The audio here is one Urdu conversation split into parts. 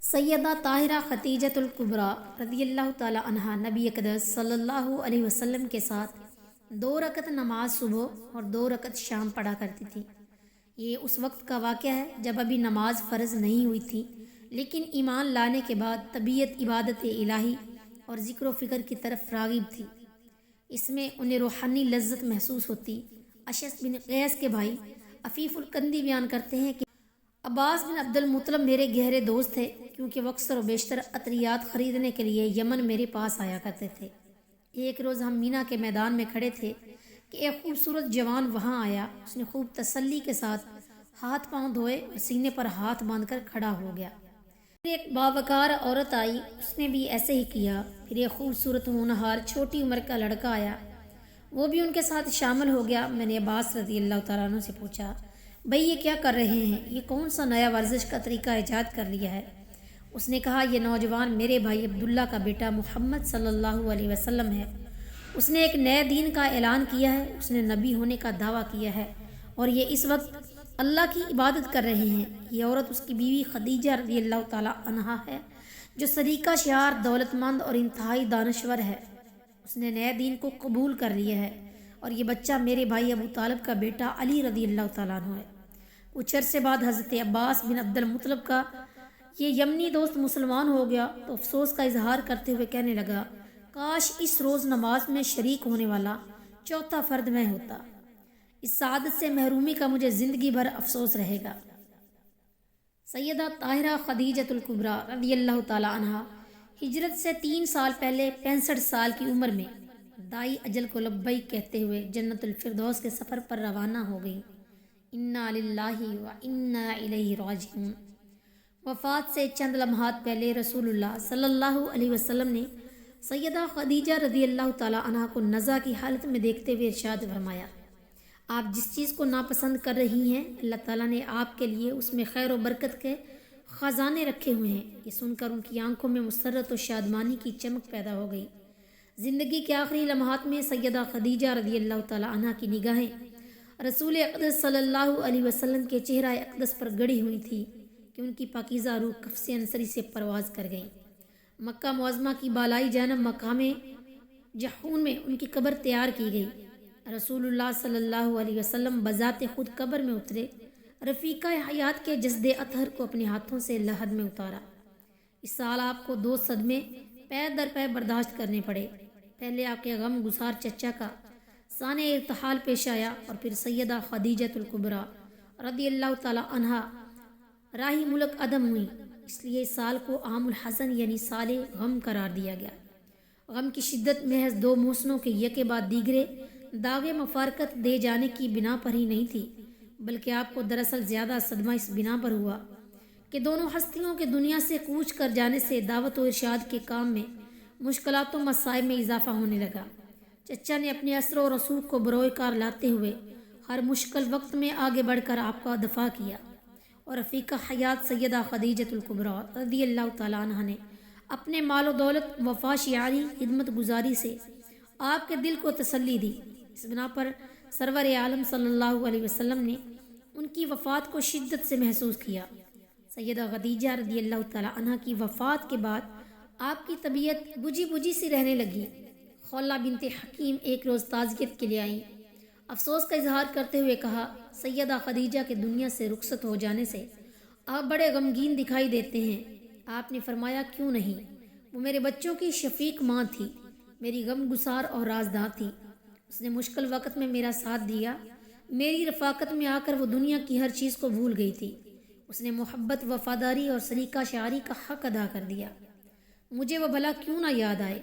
سیدہ طاہرہ خدیجۃ الکبریٰ رضی اللہ تعالی عنہا نبی اقدس صلی اللہ علیہ وسلم کے ساتھ 2 رکعت نماز صبح اور 2 رکعت شام پڑھا کرتی تھی۔ یہ اس وقت کا واقعہ ہے جب ابھی نماز فرض نہیں ہوئی تھی، لیکن ایمان لانے کے بعد طبیعت عبادت الہی اور ذکر و فکر کی طرف راغب تھی۔ اس میں انہیں روحانی لذت محسوس ہوتی۔ اشعث بن قیس کے بھائی عفیف الکندی بیان کرتے ہیں کہ عباس بن عبد المطلب میرے گہرے دوست تھے، کیونکہ وہ اکثر و بیشتر عطریات خریدنے کے لیے یمن میرے پاس آیا کرتے تھے۔ ایک روز ہم مینا کے میدان میں کھڑے تھے کہ ایک خوبصورت جوان وہاں آیا۔ اس نے خوب تسلی کے ساتھ ہاتھ پاؤں دھوئے اور سینے پر ہاتھ باندھ کر کھڑا ہو گیا۔ پھر ایک باوقار عورت آئی، اس نے بھی ایسے ہی کیا۔ پھر ایک خوبصورت ہونہار چھوٹی عمر کا لڑکا آیا، وہ بھی ان کے ساتھ شامل ہو گیا۔ میں نے عباس رضی اللہ تعالیٰ عنہ سے پوچھا، بھئی یہ کیا کر رہے ہیں؟ یہ کون سا نیا ورزش کا طریقہ ایجاد کر لیا ہے؟ اس نے کہا، یہ نوجوان میرے بھائی عبداللہ کا بیٹا محمد صلی اللہ علیہ وسلم ہے۔ اس نے ایک نئے دین کا اعلان کیا ہے، اس نے نبی ہونے کا دعویٰ کیا ہے، اور یہ اس وقت اللہ کی عبادت کر رہے ہیں۔ یہ عورت اس کی بیوی خدیجہ رضی اللہ تعالیٰ عنہا ہے، جو سلیقہ شعار، دولت مند اور انتہائی دانشور ہے۔ اس نے نئے دین کو قبول کر لیا ہے، اور یہ بچہ میرے بھائی ابو طالب کا بیٹا علی رضی اللہ تعالیٰ عنہ ہے۔ کچھ عرصے بعد حضرت عباس بن عبد المطلب کا یہ یمنی دوست مسلمان ہو گیا تو افسوس کا اظہار کرتے ہوئے کہنے لگا، کاش اس روز نماز میں شریک ہونے والا چوتھا فرد میں ہوتا۔ اس سعادت سے محرومی کا مجھے زندگی بھر افسوس رہے گا۔ سیدہ طاہرہ خدیجۃ الکبریٰ رضی اللہ تعالیٰ عنہا ہجرت سے 3 سال پہلے 65 سال کی عمر میں دائی اجل کو لبیک کہتے ہوئے جنت الفردوس کے سفر پر روانہ ہو گئی۔ انا للہ و انا الیہ راجعون۔ وفات سے چند لمحات پہلے رسول اللہ صلی اللہ علیہ وسلم نے سیدہ خدیجہ رضی اللہ تعالیٰ عنہا کو نزع کی حالت میں دیکھتے ہوئے ارشاد فرمایا، آپ جس چیز کو ناپسند کر رہی ہیں، اللہ تعالیٰ نے آپ کے لیے اس میں خیر و برکت کے خزانے رکھے ہوئے ہیں۔ یہ سن کر ان کی آنکھوں میں مسرت و شادمانی کی چمک پیدا ہو گئی۔ زندگی کے آخری لمحات میں سیدہ خدیجہ رضی اللہ تعالیٰ عنہا کی نگاہیں رسول اقدس صلی اللہ علیہ وسلم کے چہرہ اقدس پر گڑی ہوئی تھی کہ ان کی پاکیزہ روح قفس انصری سے پرواز کر گئی۔ مکہ معظمہ کی بالائی جانب مقام جحون میں ان کی قبر تیار کی گئی۔ رسول اللہ صلی اللہ علیہ وسلم بذات خود قبر میں اترے، رفیقہ حیات کے جسد اطہر کو اپنے ہاتھوں سے لحد میں اتارا۔ اس سال آپ کو 2 صدمے پے در پے برداشت کرنے پڑے۔ پہلے آپ کے غم گسار چچا کا سانِ ارتحال پیش آیا، اور پھر سیدہ خدیجۃ الکبریٰ رضی اللہ تعالیٰ عنہا راہی ملک عدم ہوئی۔ اس لیے اس سال کو عام الحزن یعنی سال غم قرار دیا گیا۔ غم کی شدت محض 2 محسنوں کے یکے بعد دیگرے داغ مفارقت دے جانے کی بنا پر ہی نہیں تھی، بلکہ آپ کو دراصل زیادہ صدمہ اس بنا پر ہوا کہ دونوں ہستیوں کے دنیا سے کوچ کر جانے سے دعوت و ارشاد کے کام میں مشکلات و مصائب میں اضافہ ہونے لگا۔ چچا نے اپنے اثر و رسوخ کو بروئے کار لاتے ہوئے ہر مشکل وقت میں آگے بڑھ کر آپ کا دفاع کیا، اور رفیقہ حیات سیدہ خدیجۃ الکبریٰ رضی اللہ تعالیٰ عنہا نے اپنے مال و دولت، وفا شعاری، خدمت گزاری سے آپ کے دل کو تسلی دی۔ اس بنا پر سرور عالم صلی اللہ علیہ وسلم نے ان کی وفات کو شدت سے محسوس کیا۔ سیدہ خدیجہ رضی اللہ تعالیٰ عنہا کی وفات کے بعد آپ کی طبیعت بجھی بجھی سی رہنے لگی۔ خولہ بنت حکیم ایک روز تعزیت کے لیے آئیں۔ افسوس کا اظہار کرتے ہوئے کہا، سیدہ خدیجہ کے دنیا سے رخصت ہو جانے سے آپ بڑے غمگین دکھائی دیتے ہیں۔ آپ نے فرمایا، کیوں نہیں، وہ میرے بچوں کی شفیق ماں تھی، میری غم گسار اور رازداں تھی۔ اس نے مشکل وقت میں میرا ساتھ دیا، میری رفاقت میں آ کر وہ دنیا کی ہر چیز کو بھول گئی تھی۔ اس نے محبت، وفاداری اور سلیقہ شعاری کا حق ادا کر دیا۔ مجھے وہ بھلا کیوں نہ یاد آئے،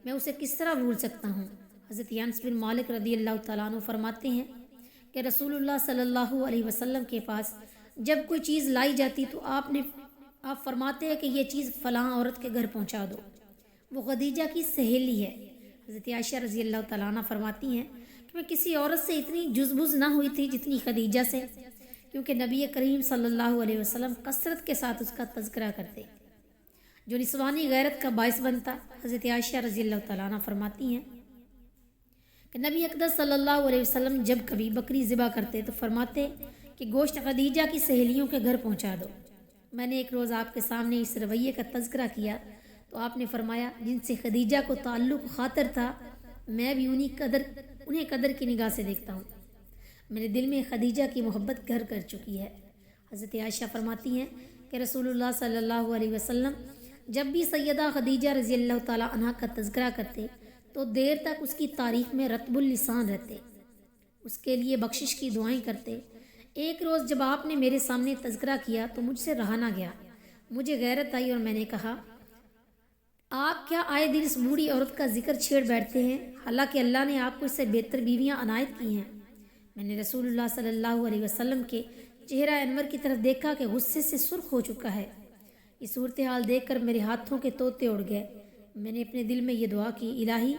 میں اسے کس طرح بھول سکتا ہوں؟ حضرت انس بن مالک رضی اللہ تعالیٰ عنہ فرماتے ہیں کہ رسول اللہ صلی اللہ علیہ وسلم کے پاس جب کوئی چیز لائی جاتی تو آپ فرماتے ہیں کہ یہ چیز فلاں عورت کے گھر پہنچا دو، وہ خدیجہ کی سہیلی ہے۔ حضرت عائشہ رضی اللہ تعالیٰ عنہ فرماتی ہیں کہ میں کسی عورت سے اتنی جزبز نہ ہوئی تھی جتنی خدیجہ سے، کیونکہ نبی کریم صلی اللہ علیہ وسلم کثرت کے ساتھ اس کا تذکرہ کرتے، جو نسوانی غیرت کا باعث بنتا۔ حضرت عائشہ رضی اللہ تعالیٰ عنہ فرماتی ہیں کہ نبی اقدس صلی اللہ علیہ وسلم جب کبھی بکری ذبح کرتے تو فرماتے کہ گوشت خدیجہ کی سہیلیوں کے گھر پہنچا دو۔ میں نے ایک روز آپ کے سامنے اس رویے کا تذکرہ کیا تو آپ نے فرمایا جن سے خدیجہ کو تعلق خاطر تھا میں بھی انہیں قدر کی نگاہ سے دیکھتا ہوں۔ میرے دل میں خدیجہ کی محبت گھر کر چکی ہے۔ حضرت عائشہ فرماتی ہیں کہ رسول اللہ صلی اللہ علیہ وسلم جب بھی سیدہ خدیجہ رضی اللہ تعالیٰ عنہ کا تذکرہ کرتے تو دیر تک اس کی تعریف میں رطب اللسان رہتے، اس کے لیے بخشش کی دعائیں کرتے۔ ایک روز جب آپ نے میرے سامنے تذکرہ کیا تو مجھ سے رہا نہ گیا، مجھے غیرت آئی اور میں نے کہا آپ کیا آئے دن اس بوڑھی عورت کا ذکر چھیڑ بیٹھتے ہیں، حالانکہ اللہ نے آپ کو اس سے بہتر بیویاں عنایت کی ہیں۔ میں نے رسول اللہ صلی اللہ علیہ وسلم کے چہرہ انور کی طرف دیکھا کہ غصے سے سرخ ہو چکا ہے۔ یہ صورتحال دیکھ کر میرے ہاتھوں کے طوطے اڑ گئے۔ میں نے اپنے دل میں یہ دعا کی، الہی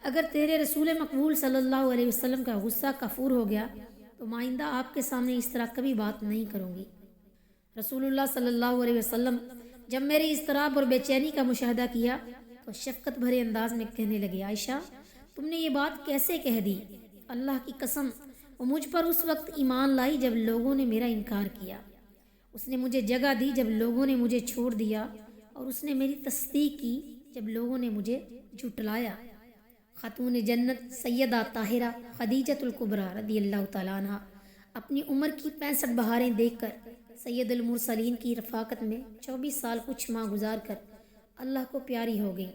اگر تیرے رسول مقبول صلی اللہ علیہ وسلم کا غصہ کفور ہو گیا تو آئندہ آپ کے سامنے اس طرح کبھی بات نہیں کروں گی۔ رسول اللہ صلی اللہ علیہ وسلم جب میری اضطراب اور بے چینی کا مشاہدہ کیا تو شفقت بھرے انداز میں کہنے لگے، عائشہ تم نے یہ بات کیسے کہہ دی؟ اللہ کی قسم وہ مجھ پر اس وقت ایمان لائی جب لوگوں نے میرا انکار کیا، اس نے مجھے جگہ دی جب لوگوں نے مجھے چھوڑ دیا، اور اس نے میری تصدیق کی جب لوگوں نے مجھے جھٹلایا۔ خاتون جنت سیدہ طاہرہ خدیجۃ الکبریٰ رضی اللہ تعالیٰ عنہ اپنی عمر کی 65 بہاریں دیکھ کر سید المرسلین کی رفاقت میں 24 سال کچھ ماہ گزار کر اللہ کو پیاری ہو گئی۔